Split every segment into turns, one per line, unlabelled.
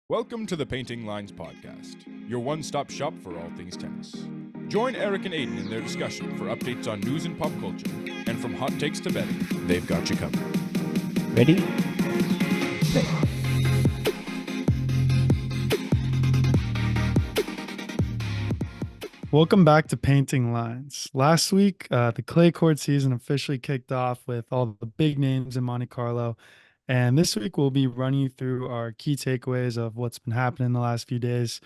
Welcome to the Painting Lines Podcast, your one-stop shop for all things tennis. Join Erik and Aidan in their discussion for updates on news and pop culture, and from hot takes to betting, they've got you covered.
Ready? Play.
Welcome back to Painting Lines. Last week, the clay court season officially kicked off with all the big names in Monte Carlo. And this week, we'll be running you through our key takeaways of what's been happening in the last few days.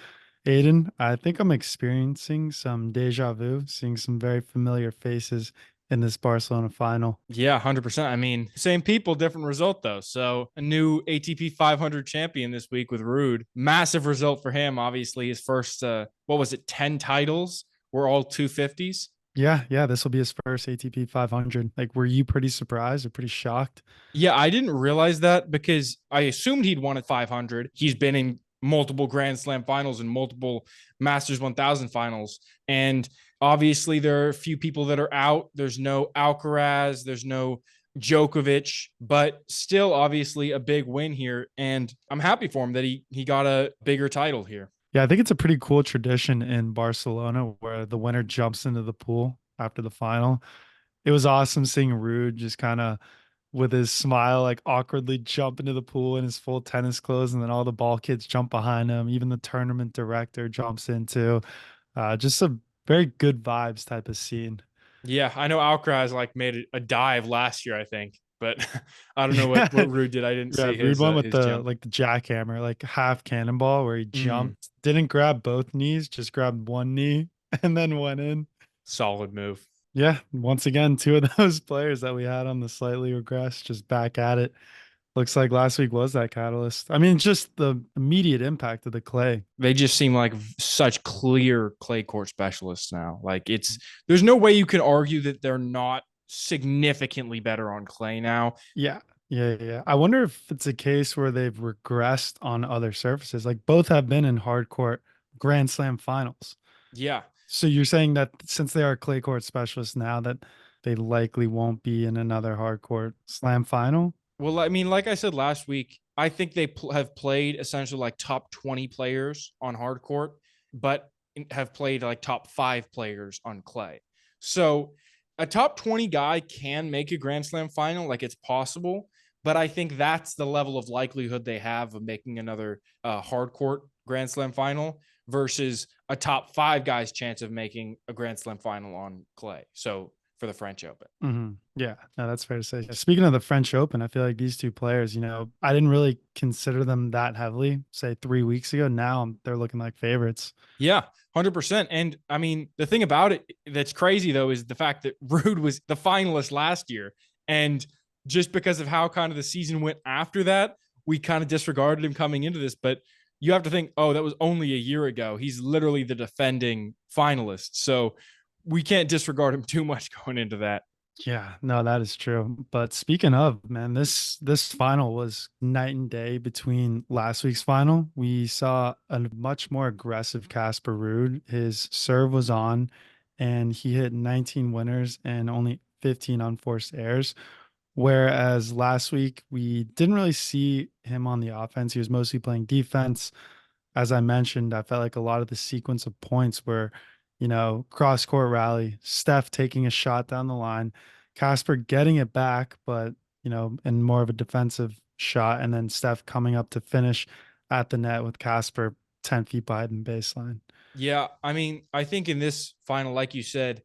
Aidan, I think I'm experiencing some deja vu, seeing some very familiar faces in this Barcelona final.
Yeah, 100%. I mean, same people, different result though. So a new ATP 500 champion this week with Ruud. Massive result for him. Obviously, his first, 10 titles were all 250s.
Yeah, this will be his first ATP 500. Like, were you pretty surprised or pretty shocked?
Yeah, I didn't realize that because I assumed he'd won at 500. He's been in multiple Grand Slam finals and multiple Masters 1000 finals. And obviously, there are a few people that are out. There's no Alcaraz, there's no Djokovic, but still, obviously, a big win here. And I'm happy for him that he got a bigger title here.
Yeah, I think it's a pretty cool tradition in Barcelona where the winner jumps into the pool after the final. It was awesome seeing Ruud just kind of with his smile, like awkwardly jump into the pool in his full tennis clothes, and then all the ball kids jump behind him. Even the tournament director jumps into just a very good vibes type of scene.
Yeah, I know Alcaraz made a dive last year, I think. But I don't know what Ruud did. I didn't see his
Ruud went with the
jump.
the jackhammer, like half cannonball where he jumped, didn't grab both knees, just grabbed one knee and then went in.
Solid move.
Yeah, once again, two of those players that we had on the slightly regress just back at it. Looks like last week was that catalyst. I mean, just the immediate impact of the clay.
They just seem like such clear clay court specialists now. There's no way you can argue that they're not significantly better on clay now.
Yeah. I wonder if it's a case where they've regressed on other surfaces. Like both have been in hard court Grand Slam finals.
Yeah.
So you're saying that since they are clay court specialists now, that they likely won't be in another hard court slam final?
Well, I mean, like I said last week, I think they have played essentially like top 20 players on hard court, but have played like top 5 players on clay. So a top 20 guy can make a Grand Slam final, like it's possible, but I think that's the level of likelihood they have of making another hard court Grand Slam final versus a top 5 guy's chance of making a Grand Slam final on clay. So for the French Open.
Mm-hmm. Yeah, no, that's fair to say. Speaking of the French Open, I feel like these two players, I didn't really consider them that heavily, say 3 weeks ago. Now they're looking like favorites.
Yeah, 100%. And I mean, the thing about it that's crazy, though, is the fact that Ruud was the finalist last year. And just because of how kind of the season went after that, we kind of disregarded him coming into this. But you have to think, oh, that was only a year ago. He's literally the defending finalist. So we can't disregard him too much going into that.
Yeah, no, that is true. But speaking of, man, this final was night and day between last week's final. We saw a much more aggressive Casper Ruud. His serve was on, and he hit 19 winners and only 15 unforced errors. Whereas last week, we didn't really see him on the offense. He was mostly playing defense. As I mentioned, I felt like a lot of the sequence of points were cross court rally, Steph taking a shot down the line, Casper getting it back, but, in more of a defensive shot, and then Steph coming up to finish at the net with Casper 10 feet behind the baseline.
Yeah. I mean, I think in this final, like you said,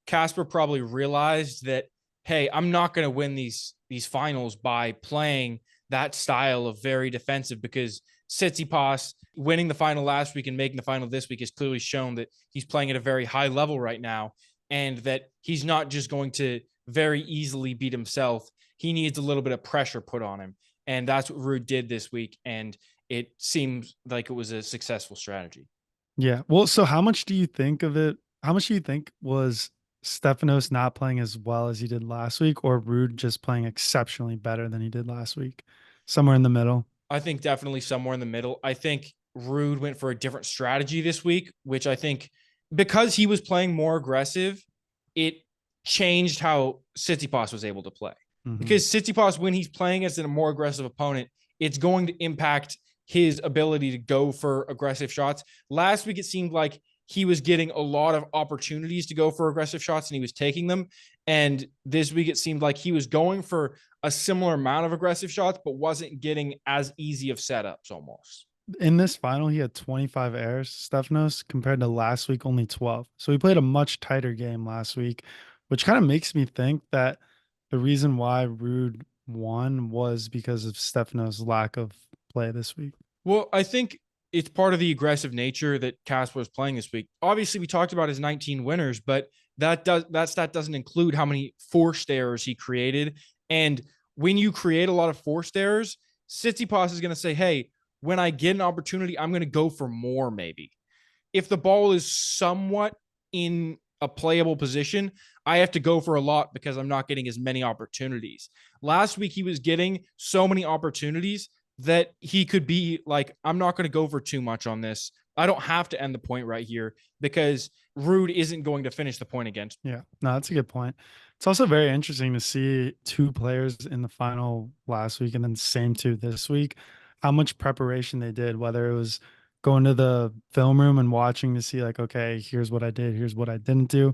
Casper probably realized that, hey, I'm not going to win these finals by playing that style of very defensive, because Tsitsipas winning the final last week and making the final this week has clearly shown that he's playing at a very high level right now, and that he's not just going to very easily beat himself. He needs a little bit of pressure put on him. And that's what Ruud did this week. And it seems like it was a successful strategy.
Yeah. Well, so how much do you think of it? How much do you think was Stefanos not playing as well as he did last week, or Ruud just playing exceptionally better than he did last week? Somewhere in the middle.
I think definitely somewhere in the middle. I think Ruud went for a different strategy this week, which I think because he was playing more aggressive, it changed how Tsitsipas was able to play. Mm-hmm. Because Tsitsipas, when he's playing as a more aggressive opponent, it's going to impact his ability to go for aggressive shots. Last week, it seemed like he was getting a lot of opportunities to go for aggressive shots and he was taking them. And this week, it seemed like he was going for a similar amount of aggressive shots, but wasn't getting as easy of setups almost.
In this final, he had 25 errors, Stefanos, compared to last week, only 12. So he played a much tighter game last week, which kind of makes me think that the reason why Ruud won was because of Stefanos' lack of play this week.
Well, I think it's part of the aggressive nature that Casper was playing this week. Obviously, we talked about his 19 winners, but that stat doesn't include how many forced errors he created. And when you create a lot of forced errors, Tsitsipas is going to say, hey, when I get an opportunity, I'm going to go for more maybe. If the ball is somewhat in a playable position, I have to go for a lot because I'm not getting as many opportunities. Last week, he was getting so many opportunities that he could be like, I'm not going to go for too much on this. I don't have to end the point right here because Ruud isn't going to finish the point against me.
Yeah, no, that's a good point. It's also very interesting to see two players in the final last week and then same two this week, how much preparation they did, whether it was going to the film room and watching to see like, okay, here's what I did, here's what I didn't do,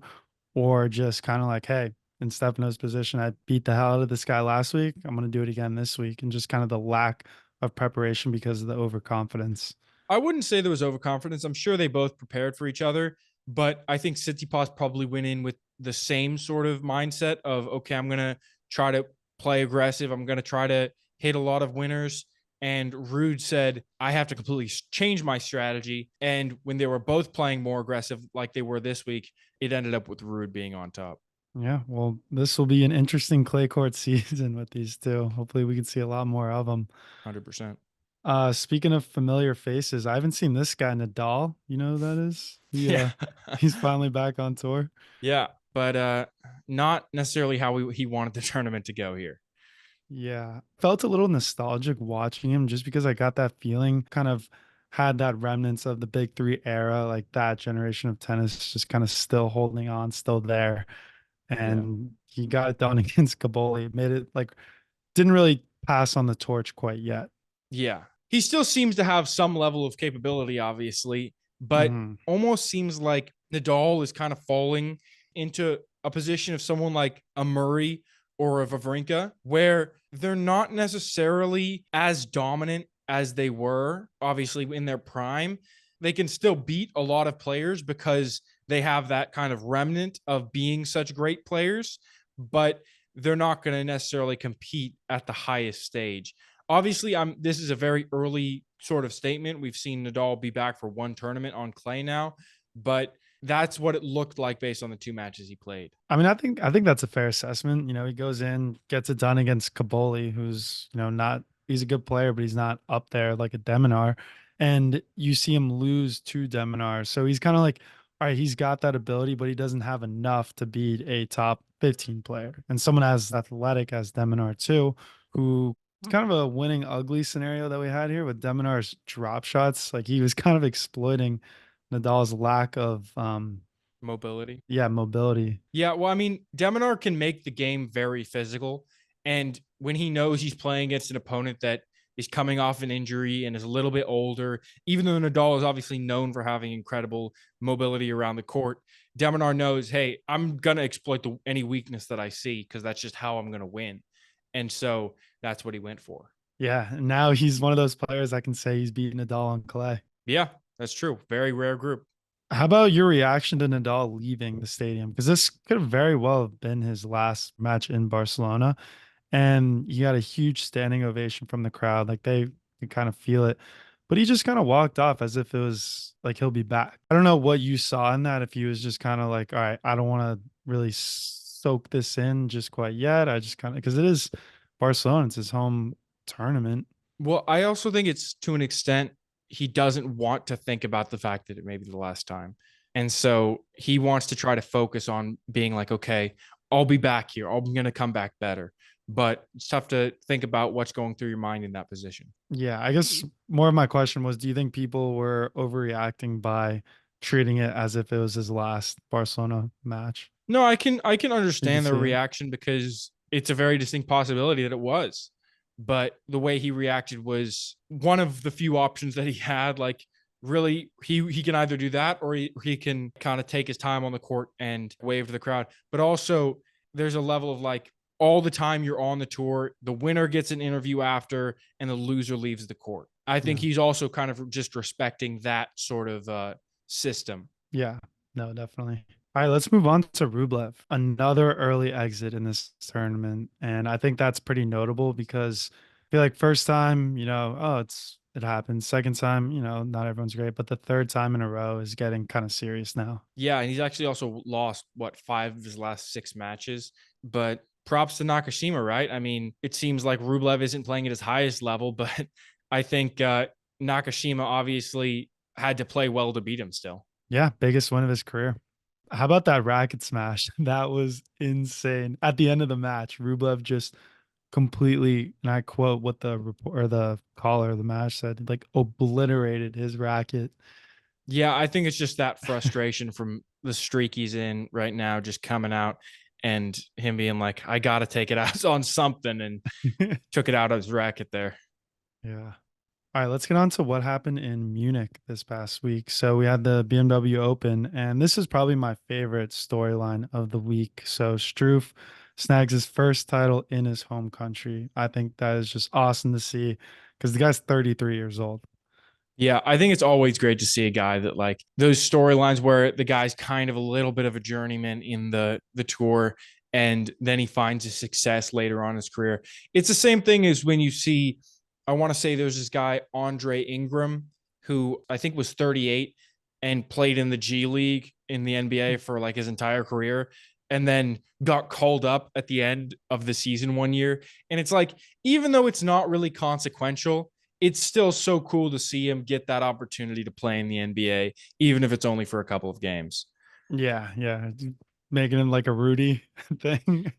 or just kind of like, hey, in Stefanos' position, I beat the hell out of this guy last week. I'm going to do it again this week. And just kind of the lack of preparation because of the overconfidence.
I wouldn't say there was overconfidence. I'm sure they both prepared for each other, but I think Tsitsipas probably went in with the same sort of mindset of, okay, I'm going to try to play aggressive. I'm going to try to hit a lot of winners. And Ruud said, I have to completely change my strategy. And when they were both playing more aggressive like they were this week, it ended up with Ruud being on top.
Yeah, well, this will be an interesting clay court season with these two. Hopefully we can see a lot more of them.
100%.
Speaking of familiar faces, I haven't seen this guy, Nadal. You know who that is?
Yeah.
He's finally back on tour.
Yeah, but not necessarily how he wanted the tournament to go here.
Yeah. Felt a little nostalgic watching him just because I got that feeling, kind of had that remnants of the big three era, like that generation of tennis just kind of still holding on, still there. And he got it done against Caboli. Made it like didn't really pass on the torch quite yet.
Yeah. He still seems to have some level of capability, obviously, but almost seems like Nadal is kind of falling into a position of someone like a Murray or a Wawrinka, where they're not necessarily as dominant as they were, obviously, in their prime. They can still beat a lot of players because they have that kind of remnant of being such great players, but they're not going to necessarily compete at the highest stage. Obviously, this is a very early sort of statement. We've seen Nadal be back for one tournament on clay now, but that's what it looked like based on the two matches he played.
I mean, I think that's a fair assessment. You know, he goes in, gets it done against Caboli, who's, you know, not he's a good player, but he's not up there like a Deminar. And you see him lose to Deminar. So he's kind of like, all right, he's got that ability, but he doesn't have enough to beat a top 15 player. And someone as athletic as Deminar too, who it's kind of a winning ugly scenario that we had here with Deminar's drop shots. Like he was kind of exploiting Nadal's lack of
mobility.
Yeah, mobility.
Yeah, well, I mean, Deminar can make the game very physical. And when he knows he's playing against an opponent that is coming off an injury and is a little bit older, even though Nadal is obviously known for having incredible mobility around the court, Deminar knows, hey, I'm going to exploit any weakness that I see because that's just how I'm going to win. And so that's what he went for.
Yeah, and now he's one of those players I can say he's beating Nadal on clay.
Yeah, that's true. Very rare group.
How about your reaction to Nadal leaving the stadium? Because this could have very well have been his last match in Barcelona. And he got a huge standing ovation from the crowd. Like they could kind of feel it. But he just kind of walked off as if it was like he'll be back. I don't know what you saw in that. If he was just kind of like, all right, I don't want to really soak this in just quite yet. I just kind of, because it is Barcelona, it's his home tournament.
Well, I also think it's to an extent he doesn't want to think about the fact that it may be the last time. And so he wants to try to focus on being like, okay, I'll be back here. I'm going to come back better. But it's tough to think about what's going through your mind in that position.
Yeah, I guess more of my question was, do you think people were overreacting by treating it as if it was his last Barcelona match?
No, I can understand their reaction because it's a very distinct possibility that it was. but the way he reacted was one of the few options that he had. Like, really, he can either do that or he can kind of take his time on the court and wave to the crowd. But also, there's a level of like, all the time you're on the tour, the winner gets an interview after and the loser leaves the court. I think he's also kind of just respecting that sort of system.
Yeah, no, definitely. All right, let's move on to Rublev, another early exit in this tournament. And I think that's pretty notable because I feel like first time, it happens. Second time, not everyone's great, but the third time in a row is getting kind of serious now.
Yeah, and he's actually also lost, 5 of his last 6 matches. But props to Nakashima, right? I mean, it seems like Rublev isn't playing at his highest level, but I think Nakashima obviously had to play well to beat him still.
Yeah, biggest win of his career. How about that racket smash? That was insane. At the end of the match, Rublev just completely, and I quote what the report or the caller of the match said, like obliterated his racket.
Yeah, I think it's just that frustration from the streak he's in right now just coming out and him being like, I got to take it out on something, and took it out of his racket there.
Yeah. All right, let's get on to what happened in Munich this past week. So we had the BMW Open, and this is probably my favorite storyline of the week. So Struff snags his first title in his home country. I think that is just awesome to see because the guy's 33 years old.
Yeah, I think it's always great to see a guy that, like, those storylines where the guy's kind of a little bit of a journeyman in the tour, and then he finds his success later on in his career. It's the same thing as when you see, I want to say there's this guy, Andre Ingram, who I think was 38 and played in the G League in the NBA for like his entire career, and then got called up at the end of the season one year. And it's like, even though it's not really consequential, it's still so cool to see him get that opportunity to play in the NBA, even if it's only for a couple of games.
Yeah, making him like a Rudy thing.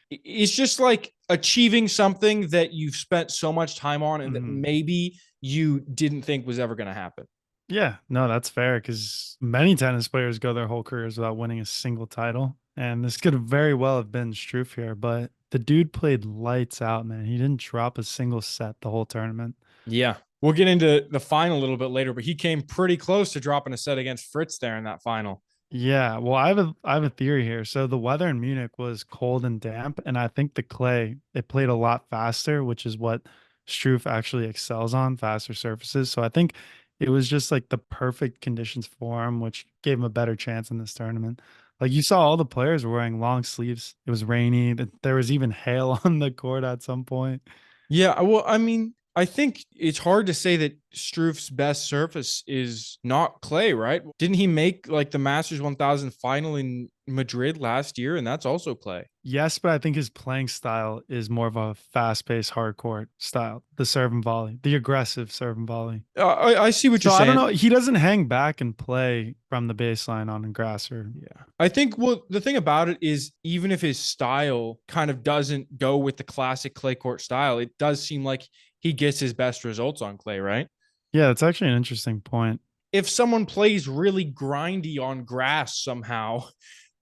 It's just like achieving something that you've spent so much time on and that maybe you didn't think was ever going to happen.
Yeah, no, that's fair because many tennis players go their whole careers without winning a single title. And this could very well have been Struff here, but the dude played lights out, man. He didn't drop a single set the whole tournament.
Yeah. We'll get into the final a little bit later, but he came pretty close to dropping a set against Fritz there in that final.
Yeah, well, I have a theory here. So the weather in Munich was cold and damp, and I think the clay it played a lot faster, which is what Struff actually excels on, faster surfaces. So I think it was just like the perfect conditions for him, which gave him a better chance in this tournament. Like you saw all the players were wearing long sleeves. It was rainy. There was even hail on the court at some point.
Yeah, well, I mean, I think it's hard to say that Struff's best surface is not clay, right? Didn't he make like the Masters 1000 final in Madrid last year? And that's also clay.
Yes, but I think his playing style is more of a fast-paced hard court style. The serve and volley, the aggressive serve and volley.
I see what you're saying.
I don't know. He doesn't hang back and play from the baseline on grass or.
Yeah. I think, well, the thing about it is, even if his style kind of doesn't go with the classic clay court style, it does seem like he gets his best results on clay, right?
Yeah, that's actually an interesting point.
If someone plays really grindy on grass somehow,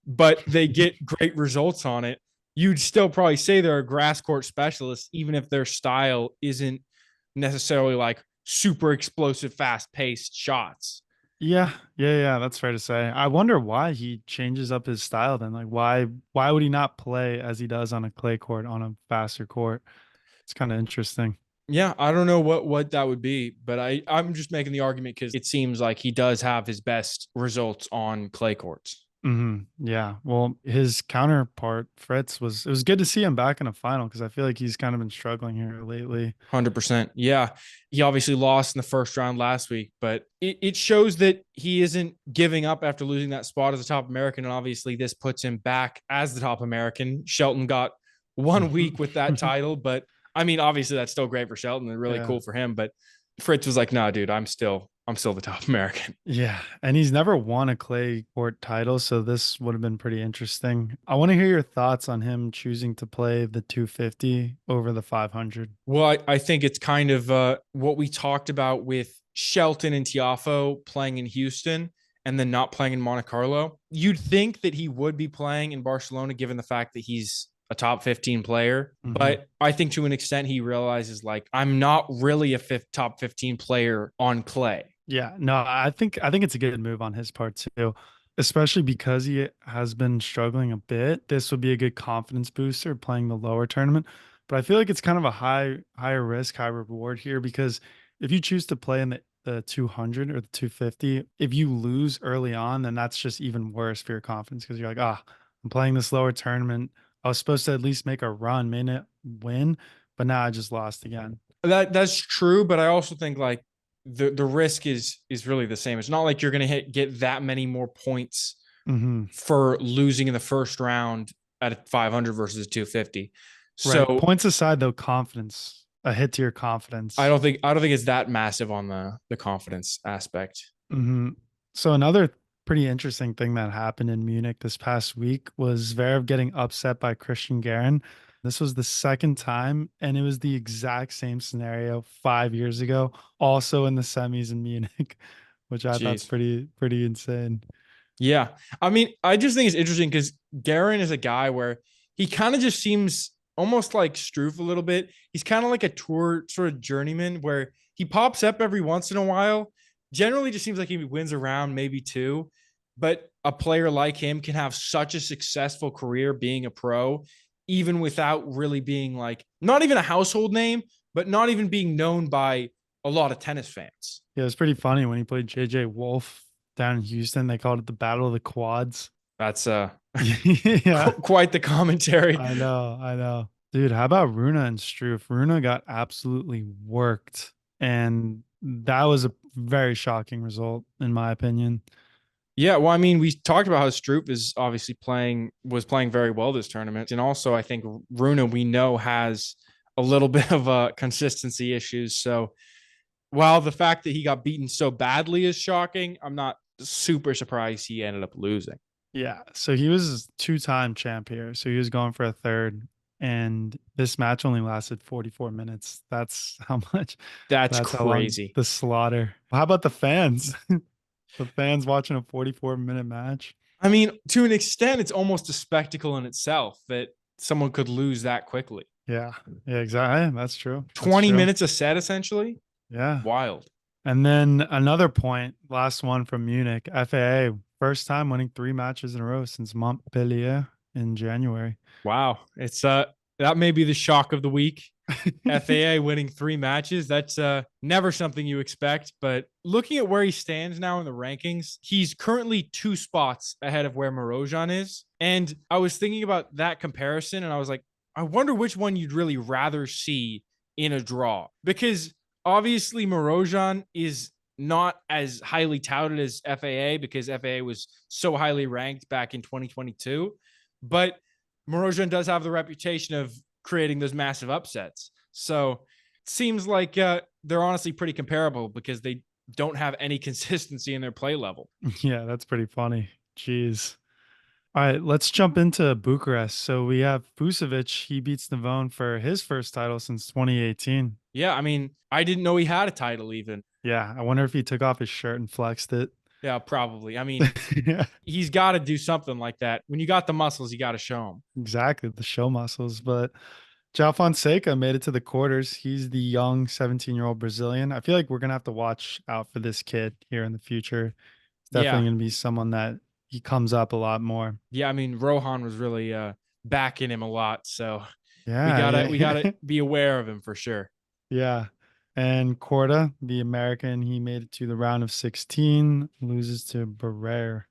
but they get great results on it, you'd still probably say they're a grass court specialist, even if their style isn't necessarily like super explosive, fast paced shots.
Yeah, that's fair to say. I wonder why he changes up his style then. Like why would he not play as he does on a clay court on a faster court? It's kind of interesting.
Yeah, I don't know what that would be, but I'm just making the argument because it seems like he does have his best results on clay courts.
Yeah. Well, his counterpart Fritz it was good to see him back in a final because I feel like he's kind of been struggling here lately.
100%. Yeah. He obviously lost in the first round last week, but it shows that he isn't giving up after losing that spot as the top American. And obviously this puts him back as the top American. Shelton got 1 week with that title, but I mean, obviously that's still great for Shelton and really cool for him. But Fritz was like, no, dude, I'm still the top American.
Yeah. And he's never won a clay court title. So this would have been pretty interesting. I want to hear your thoughts on him choosing to play the 250 over the 500.
Well, I think it's kind of what we talked about with Shelton and Tiafoe playing in Houston and then not playing in Monte Carlo. You'd think that he would be playing in Barcelona, given the fact that he's a top 15 player.
Mhm.
But I think to an extent he realizes like I'm not really a top 15 player on clay.
Yeah, no, I think it's a good move on his part too, especially because he has been struggling a bit. This would be a good confidence booster playing the lower tournament. But I feel like it's kind of a higher risk, high reward here because if you choose to play in the 200 or the 250, if you lose early on, then that's just even worse for your confidence because you're like, ah, I'm playing this lower tournament. I was supposed to at least make a run, may not win, but now I just lost again.
That's true, but I also think like the risk is really the same. It's not like you're gonna get that many more points
Hmm.
for losing in the first round at a 500 versus 250.
Right.
So
Points aside, though, confidence, a hit to your
I
confidence.
don't think I don't think it's that massive on the confidence aspect.
Hmm. So another pretty interesting thing that happened in Munich this past week was Zverev getting upset by Christian Garin. This was the second time, and it was the exact same scenario 5 years ago, also in the semis in Munich, which I thought's
Jeez.
pretty insane.
Yeah. I mean, I just think it's interesting because Garin is a guy where he kind of just seems almost like Struff a little bit. He's kind of like a tour sort of journeyman where he pops up every once in a while. Generally, just seems like he wins a round, maybe two. But a player like him can have such a successful career being a pro, even without really being like not even a household name, but not even being known by a lot of tennis fans.
Yeah, it was pretty funny when he played JJ Wolf down in Houston. They called it the Battle of the Quads.
That's
Yeah.
quite the commentary.
I know, I know. Dude, how about Runa and Struff? Runa got absolutely worked, and that was a very shocking result, in my opinion.
Yeah, well, I mean, we talked about how Stroop is obviously was playing very well this tournament, and also I think Runa we know has a little bit of consistency issues. So while the fact that he got beaten so badly is shocking, I'm not super surprised he ended up losing.
Yeah, so he was two-time champ here, so he was going for a third, and this match only lasted 44 minutes. That's how much.
That's
That's how long
crazy.
the slaughter. How about the fans? The fans watching a 44-minute match.
I mean, to an extent, it's almost a spectacle in itself that someone could lose that quickly.
Yeah, yeah, exactly. That's true. That's
20
true.
minutes a set, essentially.
Yeah.
Wild.
And then another point, last one from Munich, FAA, first time winning 3 matches in a row since Montpellier in January.
Wow. It's that may be the shock of the week. FAA winning 3 matches. That's never something you expect. But looking at where he stands now in the rankings, he's currently 2 spots ahead of where Marozsan is. And I was thinking about that comparison, and I was like, I wonder which one you'd really rather see in a draw. Because obviously Marozsan is not as highly touted as FAA because FAA was so highly ranked back in 2022. But Marozsan does have the reputation of creating those massive upsets. So it seems like they're honestly pretty comparable because they don't have any consistency in their play level.
Yeah, that's pretty funny. Jeez. All right, let's jump into Bucharest. So we have Vucevic. He beats Navone for his first title since 2018.
Yeah, I mean, I didn't know he had a title even.
Yeah, I wonder if he took off his shirt and flexed it.
Yeah, probably. I mean,
Yeah,
he's got to do something like that. When you got the muscles, you got to show them.
exactly. The show muscles. But João Fonseca made it to the quarters. He's the young 17-year-old Brazilian. I feel like we're going to have to watch out for this kid here in the future. It's definitely
Yeah.
going to be someone that he comes up a lot more.
Yeah, I mean, Rohan was really backing him a lot. So
Yeah.
we gotta be aware of him for sure.
Yeah. And Korda, the American, he made it to the round of 16, loses to Barrere.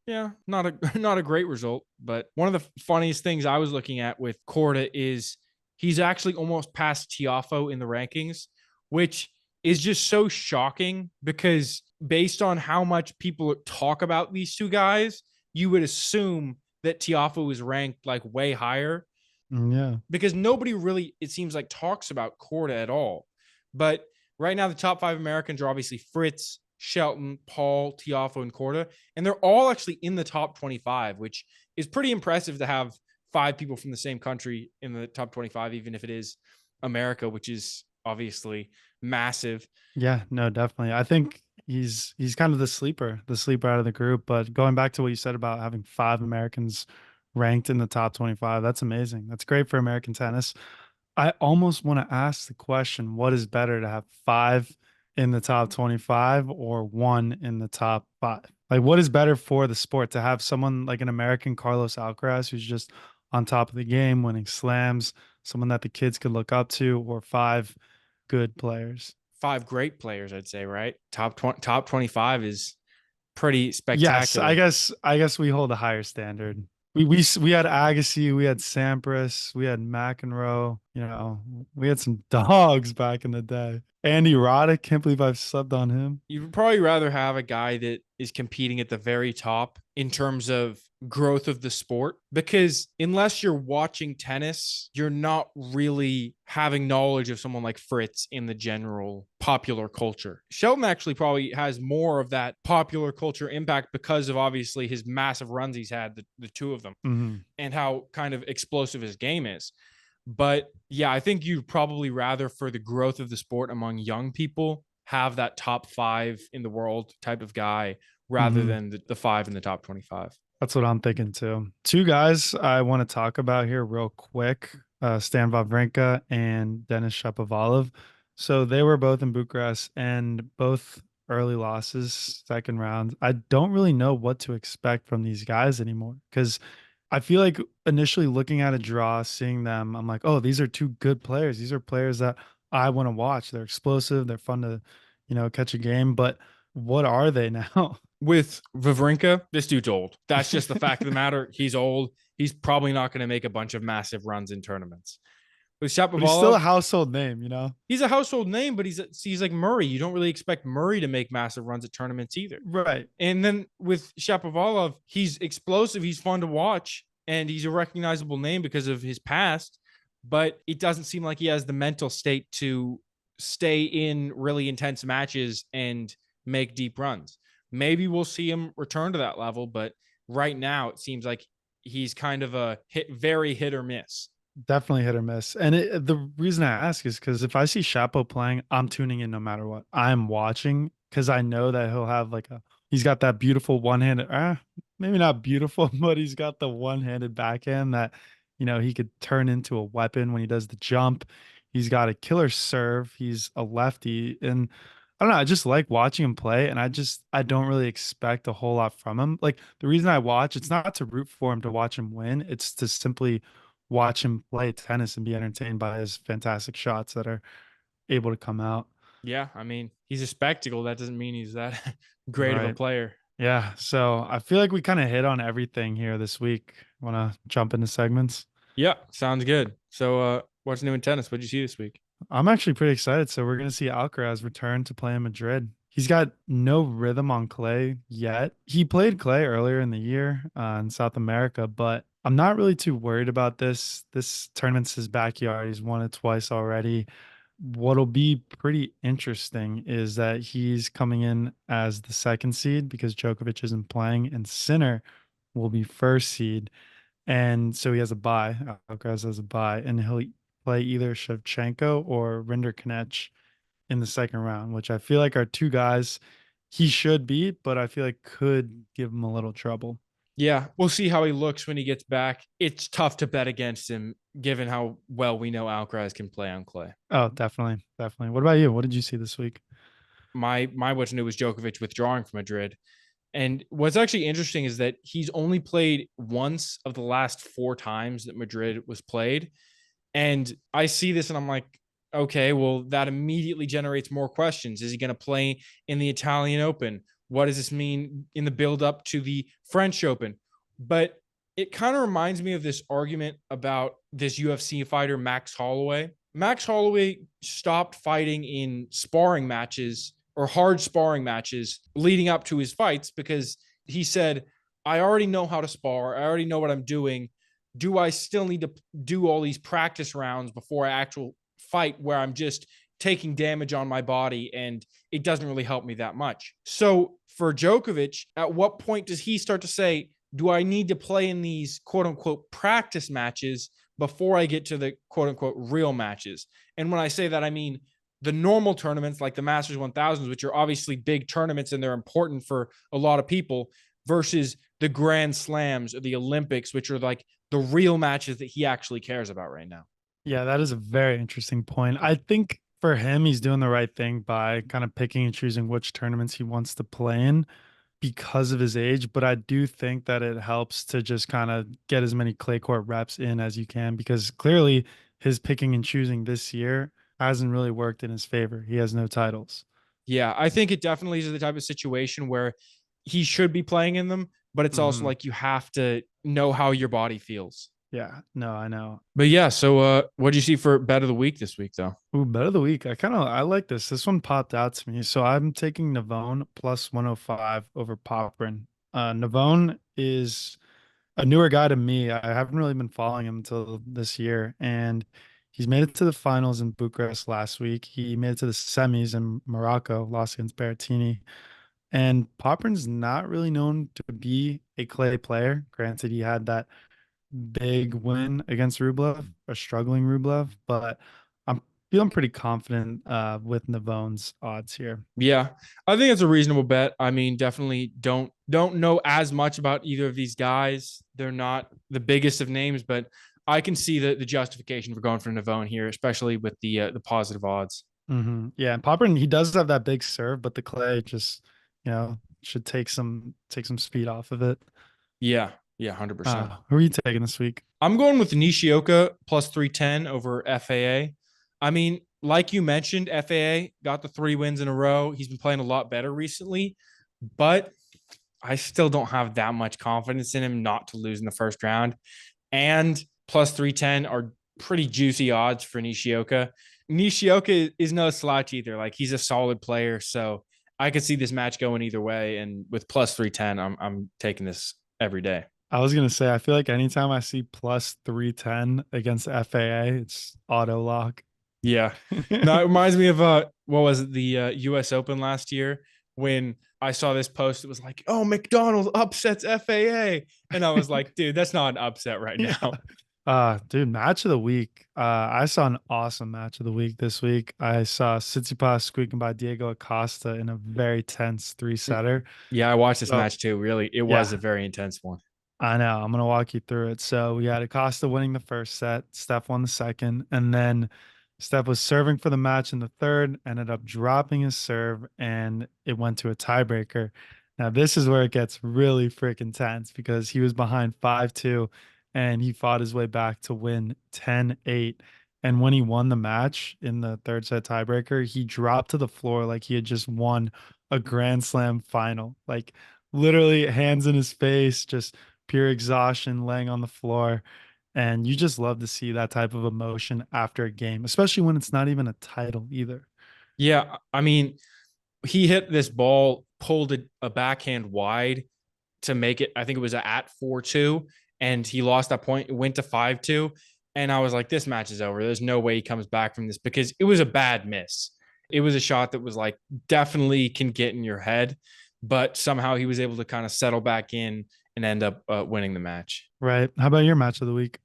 Yeah, not a not a great result, but one of the funniest things I was looking at with Korda is he's actually almost past Tiafo in the rankings, which is just so shocking because based on how much people talk about these two guys, you would assume that Tiafo is ranked like way higher
Yeah.
because nobody really, it seems like, talks about Korda at all. But right now, the top 5 Americans are obviously Fritz, Shelton, Paul, Tiafo, and Korda. And they're all actually in the top 25, which is pretty impressive to have 5 people from the same country in the top 25, even if it is America, which is obviously massive.
Yeah, no, definitely. I think he's kind of the sleeper out of the group. But going back to what you said about having 5 Americans ranked in the top 25. That's amazing. That's great for American tennis. I almost want to ask the question, what is better to have 5 in the top 25 or 1 in the top 5? Like, what is better for the sport to have someone like an American Carlos Alcaraz who's just on top of the game, winning slams, someone that the kids could look up to, or 5 good players?
5 great players, I'd say, right? Top 25 is pretty
Yes, I
spectacular.
guess I guess we hold a higher standard. We had Agassi, we had Sampras, we had McEnroe. You know, we had some dogs back in the day. Andy Roddick, can't believe I've slept on him.
You'd probably rather have a guy that is competing at the very top in terms of growth of the sport, because unless you're watching tennis, you're not really having knowledge of someone like Fritz in the general popular culture. Shelton actually probably has more of that popular culture impact because of obviously his massive runs he's had, the two of them, and how kind of explosive his game is. But yeah, I think you'd probably rather, for the growth of the sport among young people, have that top 5 in the world type of guy rather
Mhm.
than the 5 in the top 25.
That's what I'm thinking too. 2 guys I want to talk about here real quick, Stan Wawrinka and Denis Shapovalov. So they were both in Bucharest and both early losses, second round. I don't really know what to expect from these guys anymore because I feel like initially looking at a draw, seeing them, I'm like, oh, these are 2 good players. These are players that I want to watch. They're explosive. They're fun to, catch a game. But what are they now?
With Wawrinka, this dude's old. That's just the fact of the matter. He's old. He's probably not going to make a bunch of massive runs in tournaments. With
But he's still a
Shapovalov,
household name.
he's a household name, but he's like Murray. You don't really expect Murray to make massive runs at tournaments either.
Right.
And then with Shapovalov, he's explosive. He's fun to watch, and he's a recognizable name because of his past. But it doesn't seem like he has the mental state to stay in really intense matches and make deep runs. Maybe we'll see him return to that level, but right now it seems like he's kind of a very hit or miss.
Definitely hit or miss. And the reason I ask is because if I see Chapo playing, I'm tuning in no matter what. I'm watching because I know that he'll have he's got that beautiful one-handed, maybe not beautiful, but he's got the one-handed backhand that, he could turn into a weapon when he does the jump. He's got a killer serve. He's a lefty. And I don't know. I just like watching him play. And I don't really expect a whole lot from him. Like the reason I watch, it's not to root for him to watch him win. It's to simply watch him play tennis and be entertained by his fantastic shots that are able to come out.
Yeah, I mean, he's a spectacle. That doesn't mean he's that great of a
Right.
player.
Yeah. So I feel like we kind of hit on everything here this week. Want to jump into segments?
Yeah, sounds good. So, what's new in tennis? What'd you see this week?
I'm actually pretty excited. So we're going to see Alcaraz return to play in Madrid. He's got no rhythm on clay yet. He played clay earlier in the year in South America, but I'm not really too worried about this. This tournament's his backyard. He's won it twice already. What'll be pretty interesting is that he's coming in as the second seed because Djokovic isn't playing, and Sinner will be first seed. And so he has a bye. Alcaraz has a bye, and he'll play either Shevchenko or Rinderknech in the second round, which I feel like are 2 guys he should beat, but I feel like could give him a little trouble.
Yeah, we'll see how he looks when he gets back. It's tough to bet against him given how well we know Alcaraz can play on clay.
Oh, definitely. Definitely. What about you? What did you see this week?
My what's new was Djokovic withdrawing from Madrid. And what's actually interesting is that he's only played once of the last 4 times that Madrid was played. And I see this and I'm like, okay, well, that immediately generates more questions. Is he going to play in the Italian Open? What does this mean in the build up to the French Open? But it kind of reminds me of this argument about this UFC fighter, Max Holloway. Max Holloway stopped fighting in sparring matches or hard sparring matches leading up to his fights because he said, I already know how to spar. I already know what I'm doing. Do I still need to do all these practice rounds before I actual fight where I'm just taking damage on my body and it doesn't really help me that much? So for Djokovic, at what point does he start to say, do I need to play in these quote unquote practice matches before I get to the quote unquote real matches? And when I say that, I mean the normal tournaments like the Masters 1000s, which are obviously big tournaments and they're important for a lot of people. versus the Grand Slams or the Olympics, which are like the real matches that he actually cares about right now.
Yeah, that is a very interesting point. I think for him, he's doing the right thing by kind of picking and choosing which tournaments he wants to play in because of his age. But I do think that it helps to just kind of get as many clay court reps in as you can, because clearly his picking and choosing this year hasn't really worked in his favor. He has no titles.
Yeah, I think it definitely is the type of situation where he should be playing in them, but it's also like you have to know how your body feels.
Yeah, no, I know.
But yeah, so what do you see for bet of the week this week though?
Ooh, bet of the week. I like this. This one popped out to me. So I'm taking Navone plus 105 over Poprin. Navone is a newer guy to me. I haven't really been following him until this year, and he's made it to the finals in Bucharest last week. He made it to the semis in Morocco, lost against Berrettini. And Poprin's not really known to be a clay player. Granted, he had that big win against Rublev, a struggling Rublev, but I'm feeling pretty confident with Navone's odds here.
Yeah, I think it's a reasonable bet. I mean, definitely don't know as much about either of these guys. They're not the biggest of names, but I can see the justification for going for Navone here, especially with the positive odds.
Yeah, and Popper, he does have that big serve, but the clay just, should take some speed off of it.
Yeah, 100%.
Who are you taking this week?
I'm going with Nishioka plus 310 over FAA. I mean, like you mentioned, FAA got the 3 wins in a row. He's been playing a lot better recently, but I still don't have that much confidence in him not to lose in the first round. And plus 310 are pretty juicy odds for Nishioka. Nishioka is no slouch either. Like, he's a solid player. So I could see this match going either way. And with plus 310, I'm taking this every day.
I was gonna say, I feel like anytime I see plus 310 against FAA, it's auto lock.
Yeah. No, it reminds me of what was it, the US Open last year when I saw this post. It was like, oh, McDonald upsets FAA. And I was like, dude, that's not an upset right now.
Dude, match of the week. I saw an awesome match of the week this week. I saw Tsitsipas squeaking by Diego Acosta in a very tense 3-setter.
Yeah, I watched this match too. Really, it was a very intense one.
I know. I'm going to walk you through it. So we had Acosta winning the first set. Steph won the second. And then Steph was serving for the match in the third, ended up dropping his serve, and it went to a tiebreaker. Now, this is where it gets really freaking tense because he was behind 5-2 and he fought his way back to win 10-8. And when he won the match in the third set tiebreaker, he dropped to the floor like he had just won a Grand Slam final. Like, literally hands in his face, just pure exhaustion, laying on the floor. And you just love to see that type of emotion after a game, especially when it's not even a title either.
Yeah, I mean, he hit this ball, pulled a backhand wide to make it, I think it was at 4-2, and he lost that point. It went to 5-2. And I was like, this match is over. There's no way he comes back from this, because it was a bad miss. It was a shot that was like, definitely can get in your head, but somehow he was able to kind of settle back in and end up winning the match.
Right. How about your match of the week?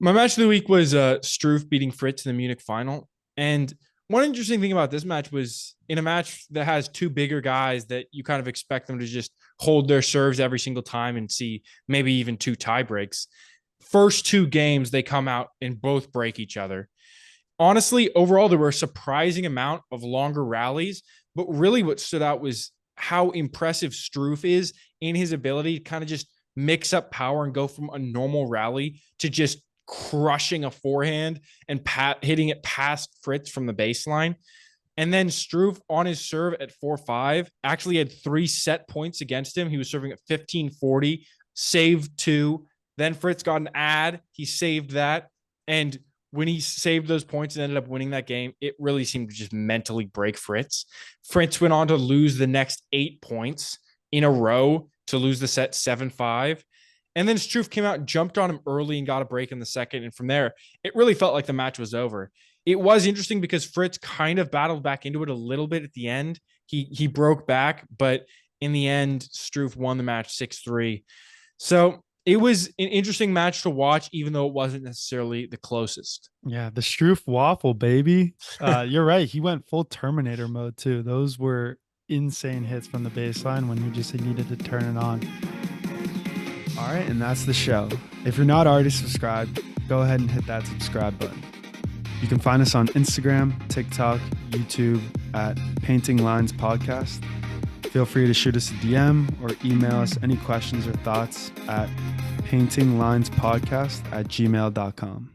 My match of the week was Struff beating Fritz in the Munich final. And one interesting thing about this match was, in a match that has 2 bigger guys that you kind of expect them to just hold their serves every single time and see maybe even 2 tie breaks. First 2 games, they come out and both break each other. Honestly, overall, there were a surprising amount of longer rallies, but really what stood out was how impressive Struff is in his ability to kind of just mix up power and go from a normal rally to just crushing a forehand and hitting it past Fritz from the baseline. And then Struff on his serve at 4-5 actually had 3 set points against him. He was serving at 15-40, saved 2. Then Fritz got an ad. He saved that. And when he saved those points and ended up winning that game, it really seemed to just mentally break Fritz. Fritz went on to lose the next 8 points in a row to lose the set 7-5. And then Struff came out and jumped on him early and got a break in the second. And from there, it really felt like the match was over. It was interesting because Fritz kind of battled back into it a little bit at the end. He broke back, but in the end, Struff won the match 6-3. So it was an interesting match to watch, even though it wasn't necessarily the closest.
Yeah, the Struff waffle, baby. You're right. He went full Terminator mode too. Those were insane hits from the baseline when he just needed to turn it on. All right, and that's the show. If you're not already subscribed, go ahead and hit that subscribe button. You can find us on Instagram, TikTok, YouTube at Painting Lines Podcast. Feel free to shoot us a DM or email us any questions or thoughts at paintinglinespodcast@gmail.com.